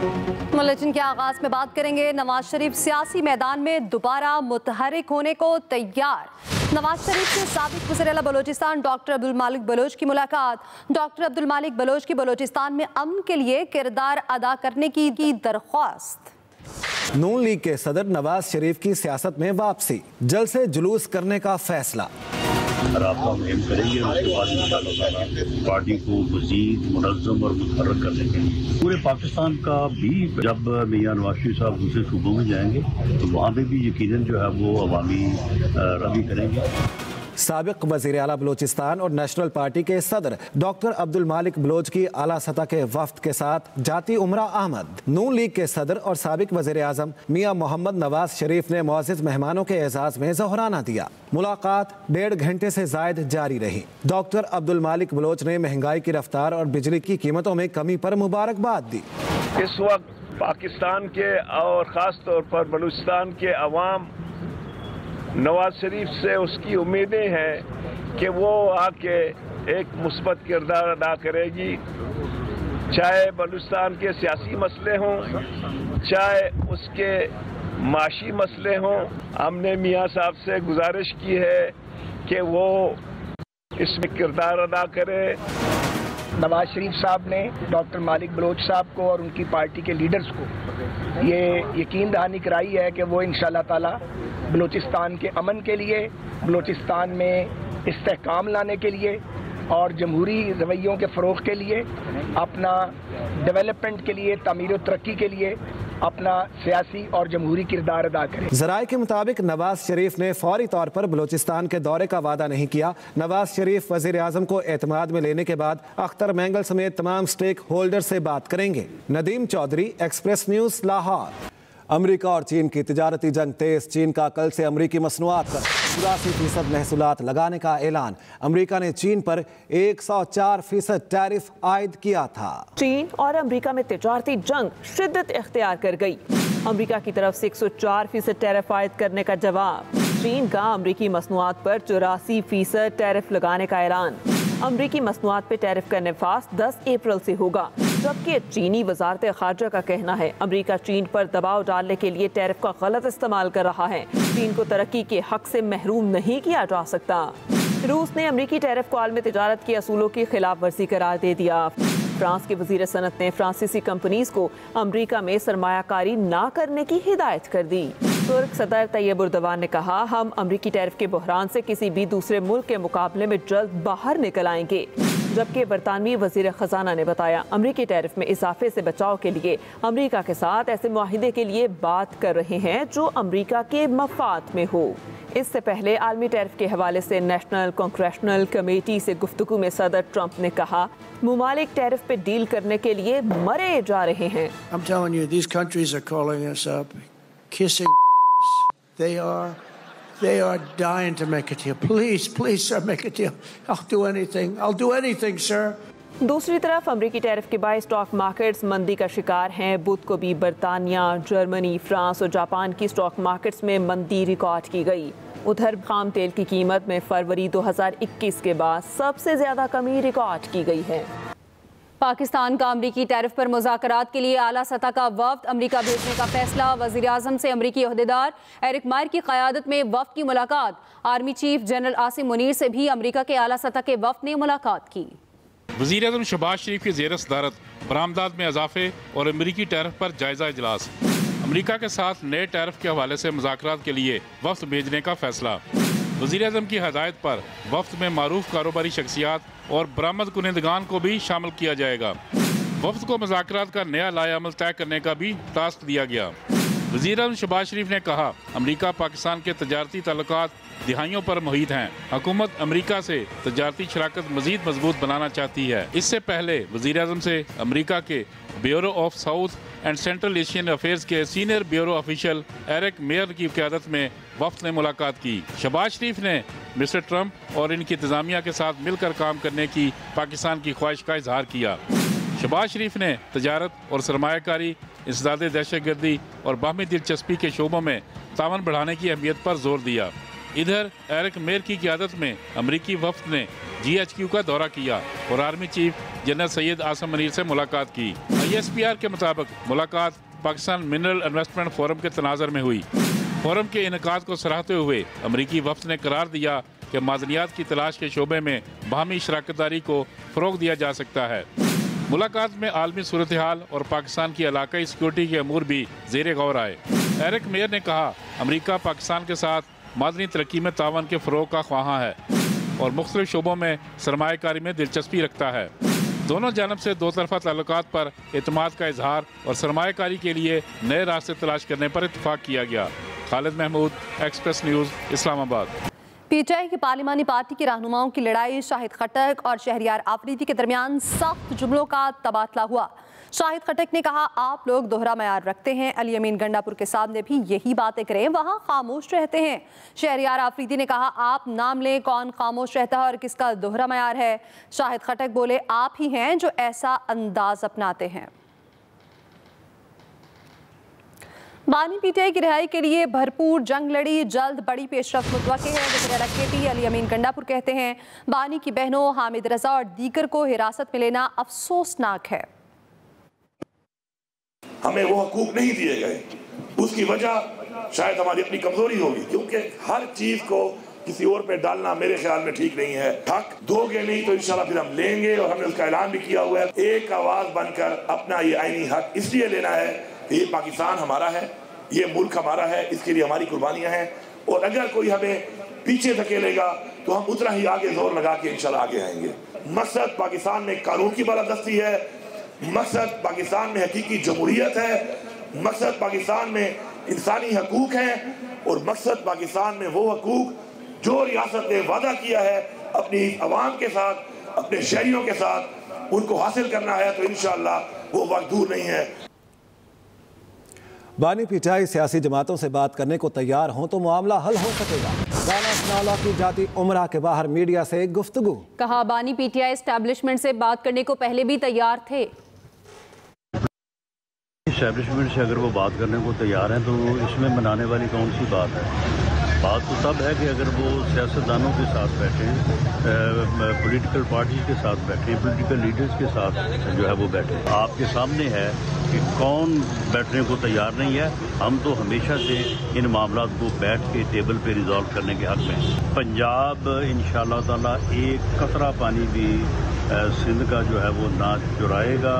Bulletin के आगाज में बात करेंगे। नवाज शरीफ सियासी मैदान में दोबारा मुतहरिक होने को तैयार। नवाज शरीफ से साबिक वज़ीर-ए-आला बलोचिस्तान डॉक्टर अब्दुल मालिक बलोच की मुलाकात। डॉक्टर अब्दुल मालिक बलोच की बलोचिस्तान में अमन के लिए किरदार अदा करने की दरख्वास्त। नून लीग के सदर नवाज शरीफ की सियासत में वापसी, जल्द से जुलूस करने का फैसला। राब्ता मुहिम करेंगे, उसके बाद इंशाअल्लाह पार्टी को मज़ीद मुनज़्ज़म और मुतहर्रिक करने के लिए पूरे पाकिस्तान का भी, जब मियां नवाज शरीफ साहब दूसरे सूबों में जाएंगे तो वहाँ पे भी यकीनन जो है वो अवामी रवी करेंगे। साबिक वज़ीर-ए-आला बलोचिस्तान और नेशनल पार्टी के सदर डॉक्टर अब्दुल मालिक बलोच की आला सतह के वफ्द के साथ जाती उमरा अहमद। नून लीग के सदर और साबिक वज़ीर-ए-आज़म मियां मोहम्मद नवाज शरीफ ने मुअज़्ज़ज़ मेहमानों के एजाज़ में ज़ोहराना दिया। मुलाकात 1.5 घंटे से ज़ायद जारी रही। डॉक्टर अब्दुल मालिक बलोच ने महंगाई की रफ्तार और बिजली की कीमतों में कमी पर मुबारकबाद दी। इस वक्त पाकिस्तान के और ख़ास तौर पर बलूचिस्तान के अवाम नवाज शरीफ से उसकी उम्मीदें हैं कि वो आके एक मुस्बत किरदार अदा करेगी, चाहे बलूचिस्तान के सियासी मसले हों, चाहे उसके माशी मसले हों। हमने मियाँ साहब से गुजारिश की है कि वो इसमें किरदार अदा करे। नवाज शरीफ साहब ने डॉक्टर मालिक बलोच साहब को और उनकी पार्टी के लीडर्स को ये यकीन दहानी कराई है कि वो इंशाअल्लाह ताला बलूचिस्तान के अमन के लिए, बलूचिस्तान में इस्तेहकाम लाने के लिए और जमहूरी रवैयों के फ़रोग़ के लिए, अपना डेवलपमेंट के लिए, तामीर और तरक्की के लिए अपना सियासी और जमहूरी किरदार अदा करें। ज़राए के मुताबिक नवाज शरीफ ने फौरी तौर पर बलूचिस्तान के दौरे का वादा नहीं किया। नवाज शरीफ वज़ीर आज़म को एतमाद में लेने के बाद अख्तर मैंगल समेत तमाम स्टेक होल्डर से बात करेंगे। Nadeem Chaudhry, Express News, Lahore. अमरीका और चीन की तिजारती जंग तेज। चीन का कल से अमरीकी मसनूआत पर 84% महसूलात लगाने का ऐलान। अमरीका ने चीन पर 104% टैरिफ आयद किया था। चीन और अमरीका में तिजारती जंग शिद्दत इख्तियार कर गई। अमरीका की तरफ से 104% टैरिफ आयद करने का जवाब। चीन का अमरीकी मसनूआत पर 84% टैरिफ लगाने का ऐलान। अमरीकी मसनूआत पे टैरिफ का नफाज 10 अप्रैल से होगा, जबकि चीनी वजारत खारजा का कहना है अमरीका चीन पर दबाव डालने के लिए टैरिफ का गलत इस्तेमाल कर रहा है। चीन को तरक्की के हक से महरूम नहीं किया जा सकता। रूस ने अमरीकी टैरिफ को आलमी तिजारत के असूलों की खिलाफ वर्जी करार दे दिया। फ्रांस के वजीर सनत ने फ्रांसीसी कंपनीज को अमरीका में सरमायाकारी ना करने की हिदायत कर दी। तुर्क सदर तैयब उर्दवान ने कहा, हम अमरीकी टैरिफ के बहरान से किसी भी दूसरे मुल्क के मुकाबले में जल्द बाहर निकल आएंगे। जबकि बरतानवी वजीर खजाना ने बताया अमरीकी टैरिफ में इजाफे से बचाव के लिए अमरीका के साथ ऐसे मुआहिदे के लिए बात कर रहे हैं जो अमरीका के मफाद में हो। इससे पहले आलमी टैरिफ के हवाले से नेशनल कांग्रेशनल कमेटी से गुफ्तगू में सदर ट्रंप ने कहा, मुमालिक टैरिफ पे डील करने के लिए मरे जा रहे हैं। I'm telling you, these countries are calling us up, kissing us. They are dying to make a deal. Please, sir, make a deal. I'll do anything. I'll do anything, sir. दूसरी तरफ अमरीकी टैरिफ के बायस stock markets मंदी का शिकार हैं। बुध को भी बरतानिया, जर्मनी, फ्रांस और जापान की स्टॉक मार्केट्स में मंदी रिकॉर्ड की गई। उधर खाम तेल की कीमत में फरवरी 2021 के बाद सबसे ज्यादा कमी रिकॉर्ड की गई है। पाकिस्तान का अमरीकी टैरिफ पर मुज़ाकरात के लिए आला सतह का वफ्द अमरीका भेजने का फैसला। वज़ीर आज़म से अमरीकी ओहदेदार एरिक मायर की क़यादत में वफ्द की मुलाकात। Army chief general Asim Munir से भी अमरीका के आला सतह के वफ्द ने मुलाकात की। वज़ीर आज़म शहबाज शरीफ की ज़ेर सदारत बरामदात में इजाफे और अमरीकी टैरिफ पर जायजा इजलास। अमरीका के साथ नए टैरिफ के हवाले से मुज़ाकरात के लिए वफ्द भेजने का फैसला। वज़ीर आज़म की हदायत पर वफ्द में मारूफ कारोबारी शख्सियात और बरामद कुनिंदगान को भी शामिल किया जाएगा। वफ्द को मुज़ाकरात का नया लाएअमल तय करने का भी टास्क दिया गया। वज़ीर आज़म शहबाज शरीफ ने कहा, अमरीका पाकिस्तान के तजारती ताल्लुकात दिहाइयों पर मुहित हैं। हुकूमत अमरीका से तजारती शराकत मज़ीद मजबूत बनाना चाहती है। इससे पहले वज़ीर आज़म से अमरीका के bureau of South and Central Asian affairs के senior bureau official Eric Meyer की क़यादत में वफ्द ने मुलाकात की। शहबाज शरीफ ने मिस्टर ट्रंप और इनकी इंतज़ामिया के साथ मिलकर काम करने की पाकिस्तान की ख्वाहिश का इजहार किया। शहबाज शरीफ ने तजारत और सरमायाकारी, इंसदाद दहशतगर्दी और बाहमी दिलचस्पी के शोबों में तावन बढ़ाने की अहमियत पर जोर दिया। इधर एरिक मेयर की क़यादत में अमरीकी वफ़द ने GHQ का दौरा किया और army chief general Syed Asim Munir से मुलाकात की। ISPR के मुताबिक मुलाकात पाकिस्तान मिनरल इन्वेस्टमेंट फोरम के तनाज़र में हुई। फोरम के इनेकाद को सराहते हुए अमरीकी वफ़द ने करार दिया कि मादनियात की तलाश के शोबे में बाहमी शराकतदारी को फ़रोग़ दिया जा सकता है। मुलाकात में आलमी सूरत हाल और पाकिस्तान की इलाकाई सिक्योरिटी के अमूर भी ज़ेर गौर आए। एरिक मेयर ने कहा, अमरीका पाकिस्तान के साथ मादनी तरक्की में तावन के फ़रोग़ का ख्वाहां है और मुख्तलिफ शोबों में सरमायाकारी में दिलचस्पी रखता है। दोनों जानब से दो तरफ़ा ताल्लुकात पर एतमाद का इजहार और सरमायाकारी के लिए नए रास्ते तलाश करने पर इत्तफाक किया गया। Khalid Mahmood, express news, Islamabad. PTI की पार्लिमानी पार्टी के रहनुमाओं की लड़ाई शाहिद खट्टक और शहरियार आफरीदी के दरमियान सख्त जुमलों का तबादला हुआ। शाहिद खट्टक ने कहा, आप लोग दोहरा मयार रखते हैं, अली अमीन गंडापुर के सामने भी यही बातें करें, वहाँ खामोश रहते हैं। शहरियार आफरीदी ने कहा, आप नाम लें कौन खामोश रहता है और किसका दोहरा मयार है। शाहिद खट्टक बोले, आप ही हैं जो ऐसा अंदाज अपनाते हैं। बानी PTI की रिहाई के लिए भरपूर जंग लड़ी, जल्द बड़ी पेशरफ्त मुतवक्के है। वज़ीर KT अली अमीन गंडापुर कहते हैं, बानी की बहनों हामिद रजा और दीगर को हिरासत में लेना अफसोसनाक है। हमें वो हकूक नहीं दिए गए, उसकी वजह शायद हमारी अपनी कमजोरी होगी, क्योंकि हर चीज को किसी और पे डालना मेरे ख्याल में ठीक नहीं है। हक दोगे नहीं तो इंशाल्लाह फिर हम लेंगे, और हमने उसका ऐलान भी किया हुआ है। एक आवाज बनकर अपना ये आईनी हक इसलिए लेना है कि ये पाकिस्तान हमारा है, ये मुल्क हमारा है, इसके लिए हमारी कुर्बानियां हैं, और अगर कोई हमें पीछे धकेलेगा तो हम उतना ही आगे जोर लगा के इंशाल्लाह आगे आएंगे। मकसद पाकिस्तान में कानून की बालादस्ती है, मकसद पाकिस्तान में हकीकी जमहूरियत है, मकसद पाकिस्तान में इंसानी हकूक हैं, और मकसद पाकिस्तान में वो हकूक जो रियासत ने वादा किया है अपनी अवाम के साथ, अपने शहरियों के साथ, उनको हासिल करना है। तो इंशाअल्लाह वो वक्त दूर नहीं है। बानी PTI सियासी जमातों से बात करने को तैयार हों तो मामला हल हो सकेगा। राना सनाउल्लाह की जाती उमरा के बाहर मीडिया से गुफ्तगू। कहा, बानी PTI एस्टैब्लिशमेंट से बात करने को पहले भी तैयार थे। एस्टैब्लिशमेंट से अगर वो बात करने को तैयार हैं तो इसमें मनाने वाली कौन सी बात है। बात तो तब है कि अगर वो सियासतदानों के साथ बैठें, पॉलिटिकल पार्टी के साथ बैठें, पॉलिटिकल लीडर्स के साथ जो है वो बैठें। आपके सामने है कि कौन बैठने को तैयार नहीं है। हम तो हमेशा से इन मामलों को बैठ के टेबल पे रिजॉल्व करने के हक में। पंजाब इंशाअल्लाह ताला एक कतरा पानी भी सिंध का जो है वो ना चुराएगा,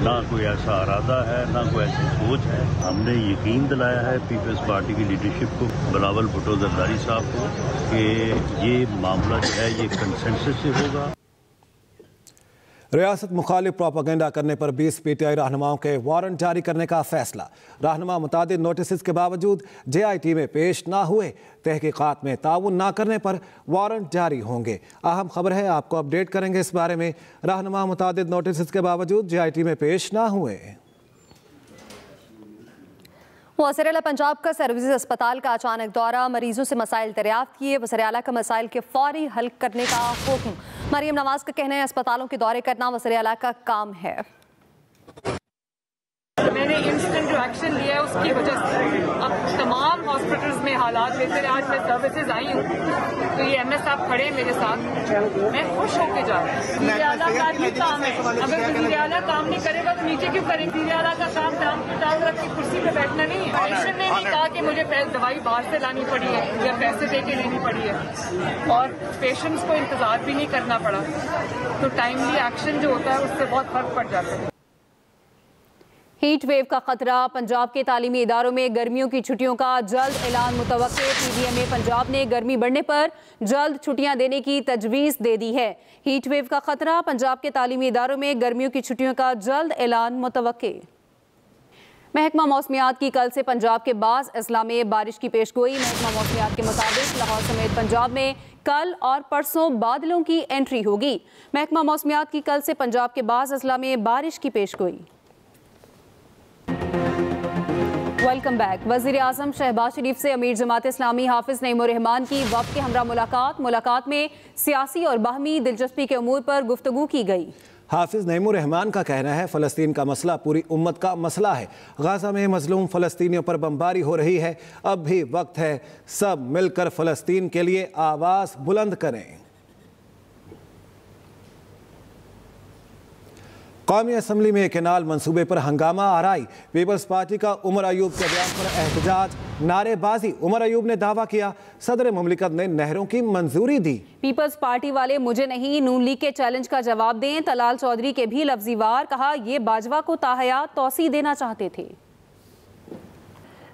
ना कोई ऐसा इरादा है, ना कोई ऐसी सोच है। हमने यकीन दिलाया है पीपल्स पार्टी की लीडरशिप को, बिलावल भुट्टो जरदारी साहब को, कि ये मामला जो है ये कंसेंसस से होगा। रियासत मुखालिफ प्रोपेगेंडा करने पर 20 PTI रहनुमाओं के वारंट जारी करने का फैसला। रहनुमा मुतादिद नोटिस के बावजूद JIT में पेश ना हुए, तहकीकात में ताउन ना करने पर वारंट जारी होंगे। अहम खबर है, आपको अपडेट करेंगे इस बारे में। रहनुमा मुतादिद नोटिस के बावजूद JIT में पेश ना हुए। वज़ीर आला पंजाब का सर्विसेज अस्पताल का अचानक दौरा, मरीजों से मसाइल दरियाफ्त किए, वज़ीर आला का मसाइल के फौरी हल करने का हुक्म। मरियम नवाज का कहना है, अस्पतालों के दौरे करना वज़ीर आला का काम है। मैंने इंस्टेंट जो एक्शन लिया है उसकी वजह से अब तमाम हॉस्पिटल्स में हालात बेहतर है। आज मैं सर्विसेज आई हूँ तो ये MS साहब खड़े हैं मेरे साथ, मैं खुश होकर जा रहा हूँ। वज़ीर आला का ही काम है, अगर वज़ीर आला काम नहीं करेगा तो नीचे क्यों करेंगे। वज़ीर आला का काम टांग रख के कुर्सी पे बैठना नहीं है। पेशेंट ने नहीं कहा कि मुझे दवाई बाहर से लानी पड़ी है या पैसे दे के लेनी पड़ी है, और पेशेंट्स को इंतजार भी नहीं करना पड़ा। तो टाइमली एक्शन जो होता है उससे बहुत फर्क पड़ जाता है। हीट वेव का खतरा, पंजाब के तालीमी इदारों में गर्मियों की छुट्टियों का जल्द ऐलान मुतवक्के। PDMA पंजाब ने गर्मी बढ़ने पर जल्द छुट्टियां देने की तजवीज़ दे दी है। हीट वेव का खतरा, पंजाब के तालीमी इदारों में गर्मियों की छुट्टियों का जल्द ऐलान मुतवक्के। महकमा मौसमियात की कल से पंजाब के बाज़ अजला में बारिश की पेशगोई। महकमा मौसमियात के मुताबिक लाहौर समेत पंजाब में कल और परसों बादलों की एंट्री होगी। महकमा मौसमियात की कल से पंजाब के बाज़ अजला में बारिश की पेशगोई। Welcome back. वज़ीर आज़म शहबाज शरीफ से अमीर जमात इस्लामी हाफिज़ नईमुर रहमान की वफ़द के हमरा मुलाकात में सियासी और बाहमी दिलचस्पी के अमूर पर गुफ्तगू की गई। हाफिज नईमुर रहमान का कहना है फ़लस्तीन का मसला पूरी उम्मत का मसला है। गाज़ा में मजलूम फ़लस्तीनियों पर बमबारी हो रही है। अब भी वक्त है सब मिलकर फ़लस्तीन के लिए आवाज़ बुलंद करें। कौमी असम्बली में केनाल मंसूबे पर हंगामा आराई। पीपल्स पार्टी का उमर अयूब के बयान पर एहतजाज, नारेबाजी। उमर अयूब ने दावा किया सदर मुमलिकत ने नहरों की मंजूरी दी। पीपल्स पार्टी वाले मुझे नहीं नून लीग के चैलेंज का जवाब दें। तलाल चौधरी के भी लफ्जी वार, कहा ये बाजवा को ताहयात तौसी देना चाहते थे।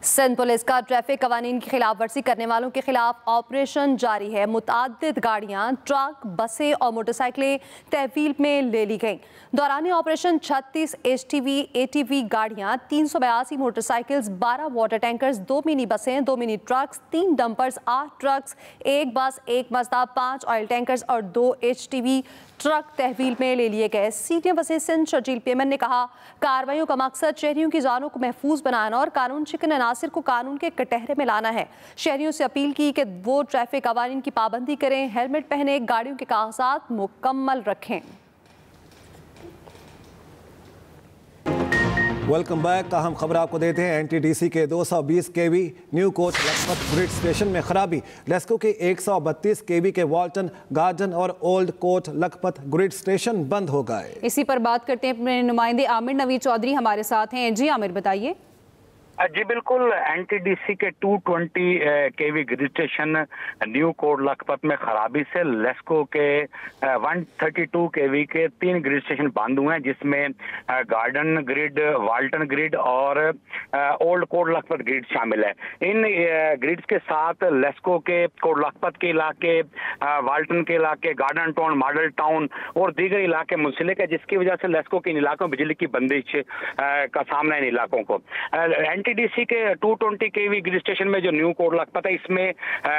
सिंध पुलिस का ट्रैफिक कवानीन की खिलाफ वर्जी करने वालों के खिलाफ ऑपरेशन जारी है। मुताद्दिद गाड़ियां, ट्रक, बसें और मोटरसाइकिलें तहवील में ले ली गईं। दौरान ऑपरेशन 36 HTV ATV गाड़ियां, 382 मोटरसाइकिल्स, 12 वाटर टैंकर्स, 2 मिनी बसें, 2 मिनी ट्रक्स, 3 डंपर्स, 8 ट्रक्स, 1 बस, 1 मजदा, 5 ऑयल टैंकर्स और 2 HTV ट्रक तहवील में ले लिए गए। सीनियर वज़ीर सिंध शर्जील पेमन ने कहा कार्रवाइयों का मकसद शहरियों की जानों को महफूज बनाना और कानून शिकन अनासिर को कानून के कटहरे में लाना है। शहरियों से अपील की कि वो ट्रैफिक कवानीन की पाबंदी करें, हेलमेट पहने, गाड़ियों के कागजात मुकम्मल रखें। Welcome back. अहम खबर आपको देते हैं। NTDC के 220 kV new Kot Lakhpat grid station में खराबी। लेस्को के 132 kV के वाल्टन, गार्डन और old Kot Lakhpat grid station बंद हो गए। इसी पर बात करते हैं, अपने नुमाइंदे आमिर नवीद चौधरी हमारे साथ हैं। जी आमिर, बताइए। जी बिल्कुल, NTDC के 220 kV grid station new Kot Lakhpat में खराबी से लेस्को के 132 kV के 3 ग्रिड स्टेशन बंद हुए हैं, जिसमें गार्डन ग्रिड, वाल्टन ग्रिड और ओल्ड कोट लखपत ग्रिड शामिल है। इन ग्रिड्स के साथ लेस्को के कोट लखपत के इलाके, वाल्टन के इलाके, गार्डन टाउन, मॉडल टाउन और दीगर इलाके मुंसलिक है, जिसकी वजह से लेस्को के इन इलाकों में बिजली की बंदिश का सामना है इन इलाकों को। NTDC के 220 kV ग्रिड स्टेशन में जो न्यू कोट लखपत है, इसमें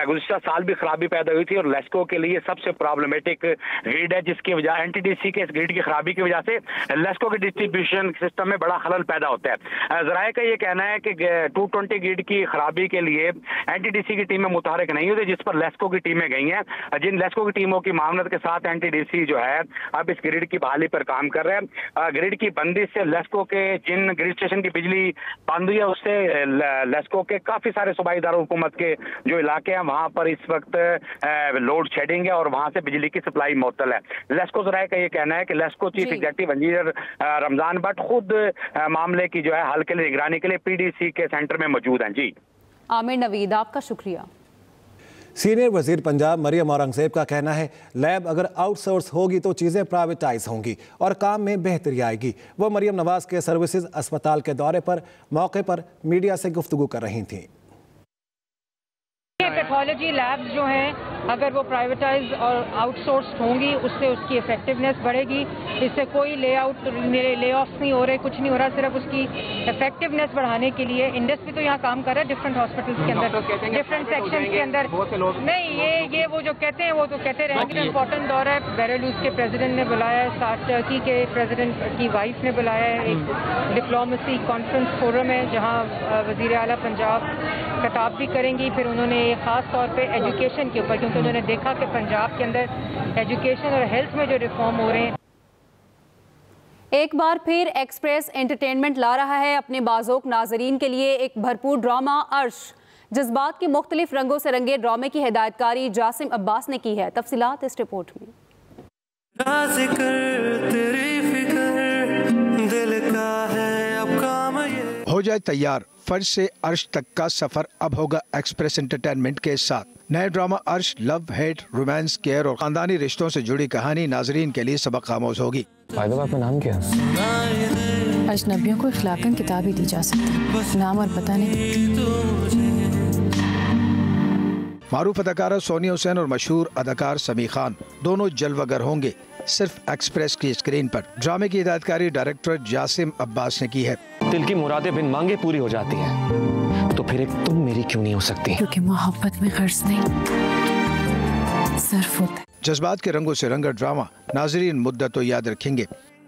गुज़िश्ता साल भी खराबी पैदा हुई थी और लेस्को के लिए सबसे प्रॉब्लमेटिक ग्रिड है, जिसकी वजह NTDC के इस ग्रिड की खराबी की वजह से लेस्को के डिस्ट्रीब्यूशन सिस्टम में बड़ा खलल पैदा होता है। ज़राए का ये कहना है कि 220 ग्रिड की खराबी के लिए NTDC की टीमें मुतहरिक नहीं होती, जिस पर लेस्को की टीमें गई हैं। जिन लेस्को की टीमों की मामलत के साथ NTDC जो है अब इस ग्रिड की बहाली पर काम कर रहे हैं। ग्रिड की बंदिश से लेस्को के जिन ग्रिड स्टेशन की बिजली बंद हुई है, उससे लेस्को के काफी सारे सूबाई दारुल हुकूमत के जो इलाके हैं वहां पर इस वक्त लोड शेडिंग है और वहां से बिजली की सप्लाई मुअत्तल है। लेस्को ज़राए का ये कहना है कि LESCO chief executive engineer Ramzan Bhatt खुद मामले की जो है हल के लिए निगरानी के लिए PDC के सेंटर में मौजूद हैं। जी आमिर नवीद, आपका शुक्रिया। सीनियर वजीर पंजाब मरियम औरंगजेब का कहना है लैब अगर आउटसोर्स होगी तो चीज़ें प्राइवेटाइज होंगी और काम में बेहतरी आएगी। वो मरियम नवाज के सर्विसेज अस्पताल के दौरे पर मौके पर मीडिया से गुफ्तगू कर रही थीं। पैथोलॉजी लैब्स जो हैं अगर वो प्राइवेटाइज और आउटसोर्स्ड होंगी, उससे उसकी इफेक्टिवनेस बढ़ेगी। इससे कोई ले ऑफ्स नहीं हो रहे, कुछ नहीं हो रहा, सिर्फ उसकी इफेक्टिवनेस बढ़ाने के लिए इंडस भी तो यहाँ काम कर रहा है डिफरेंट हॉस्पिटल्स के अंदर, डिफरेंट सेक्शंस के अंदर। नहीं, ये वो जो कहते हैं वो तो कहते रहेंगे। इम्पोर्टेंट दौरा है, बेलारूस के प्रेसिडेंट ने बुलाया है, टर्की के प्रेसिडेंट की वाइफ ने बुलाया है। एक डिप्लोमेसी कॉन्फ्रेंस फोरम है जहाँ वज़ीर आला पंजाब खिताब भी करेंगी। फिर उन्होंने खास तौर पे एजुकेशन के ऊपर, क्योंकि उन्होंने देखा कि पंजाब के अंदर एजुकेशन और हेल्थ में जो रिफॉर्म हो रहे हैं। एक बार फिर एक्सप्रेस एंटरटेनमेंट ला रहा है अपने बाज़ोक नाजरीन के लिए एक भरपूर ड्रामा अर्श। जज्बात के मुख्तलिफ रंगों से रंगे ड्रामे की हिदायतकारी जासिम अब्बास ने की है। तफसीलात इस रिपोर्ट में। हो जाए तैयार, फर्श से अर्श तक का सफर अब होगा एक्सप्रेस एंटरटेनमेंट के साथ। नए ड्रामा अर्श लव, हेट, रोमांस, केयर और खानदानी रिश्तों से जुड़ी कहानी नाजरीन के लिए सबक आमोज होगी। आपका नाम क्या है? अजनबियों को इखलाकन किताब ही दी जा सकती, नाम और पता नहीं। मारूफ अदाकारा सोनी हुसैन और मशहूर अदाकार समी खान दोनों जलवागर होंगे सिर्फ एक्सप्रेस की स्क्रीन पर। ड्रामे की हिदायतकारी डायरेक्टर जासिम अब्बास ने की है। दिल की मुरादें बिन मांगे पूरी हो जाती हैं, तो फिर एक तुम मेरी क्यों नहीं हो सकती? क्योंकि मोहब्बत में गर्ज नहीं, सिर्फ होता है। जज्बात के रंगों से रंगा ड्रामा नाजरीन मुद्दत तो याद रखेंगे।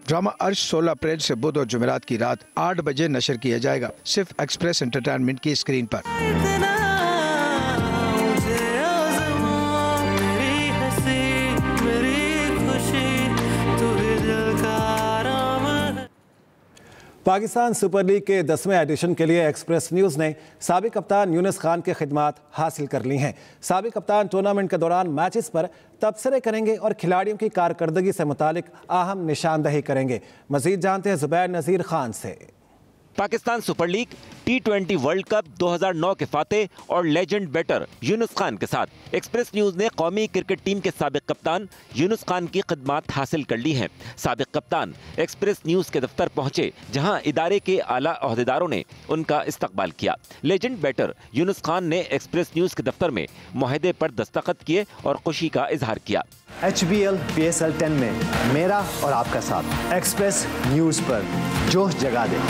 ड्रामा अर्श 16 अप्रैल से बुध और जुमेरात की रात 8 बजे नशर किया जाएगा, सिर्फ एक्सप्रेस एंटरटेनमेंट की स्क्रीन पर। मेरी हंसी, मेरी खुशी, तू ही दिल का पाकिस्तान सुपर लीग के 10वें एडिशन के लिए एक्सप्रेस न्यूज़ ने साबिक कप्तान यूनुस खान की खिदमात हासिल कर ली हैं। साबिक कप्तान टूर्नामेंट के दौरान मैचेस पर तबसरे करेंगे और खिलाड़ियों की कारकर्दगी से मुतालिक अहम निशानदही करेंगे। मजीद जानते हैं जुबैर नज़ीर खान से। Pakistan super league, T20 world cup 2009 के फातेह और लेजेंड बैटर यूनुस खान के साथ एक्सप्रेस न्यूज ने कौमी क्रिकेट टीम के साबिक कप्तान यूनुस खान की खिदमत हासिल कर ली हैं। साबिक कप्तान एक्सप्रेस न्यूज के दफ्तर पहुंचे, जहां इदारे के आला ओहदेदारों ने उनका इस्तकबाल किया। लेजेंड बैटर यूनुस खान ने एक्सप्रेस न्यूज के दफ्तर में मुआहदे पर दस्तखत किए और खुशी का इजहार किया। HBL PSL 10 में मेरा और आपका साथ एक्सप्रेस न्यूज पर जोश जगा दे।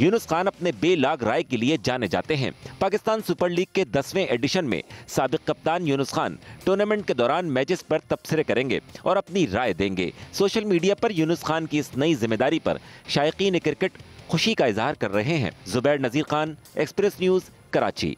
यूनुस खान अपने बेलाग राय के लिए जाने जाते हैं। पाकिस्तान सुपर लीग के 10वें एडिशन में साबिक कप्तान यूनुस खान टूर्नामेंट के दौरान मैचेस पर तबसरे करेंगे और अपनी राय देंगे। सोशल मीडिया पर यूनुस खान की इस नई जिम्मेदारी पर शायकीन क्रिकेट खुशी का इजहार कर रहे हैं। Zubair Nazir Khan, Express News, Karachi.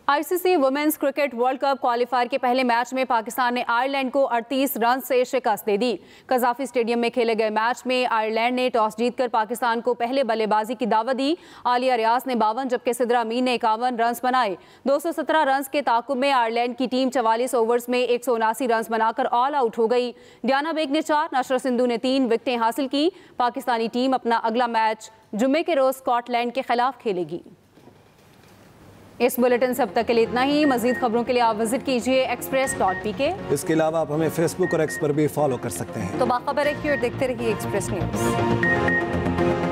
ICC women's cricket world cup qualifier के पहले मैच में पाकिस्तान ने आयरलैंड को 38 रन से शिकस्त दे दी। कजाफी स्टेडियम में खेले गए मैच में आयरलैंड ने टॉस जीतकर पाकिस्तान को पहले बल्लेबाजी की दावत दी। आलिया रियाज ने 52 जबकि सिद्रा अमीन ने 51 रन बनाए। 217 रन के ताकुब में आयरलैंड की टीम 44 ओवर्स में 179 रन बनाकर ऑल आउट हो गई। डियाना बेग ने 4, नशरा सिंधु ने 3 विकेटें हासिल की। पाकिस्तानी टीम अपना अगला मैच जुम्मे के रोज स्कॉटलैंड के खिलाफ खेलेगी। इस बुलेटिन से अब तक के लिए इतना ही। मजीद खबरों के लिए आप विजिट कीजिए express.pk। इसके अलावा आप हमें फेसबुक और एक्स पर भी फॉलो कर सकते हैं। तो बाखबर रखिए और देखते रहिए एक्सप्रेस न्यूज़।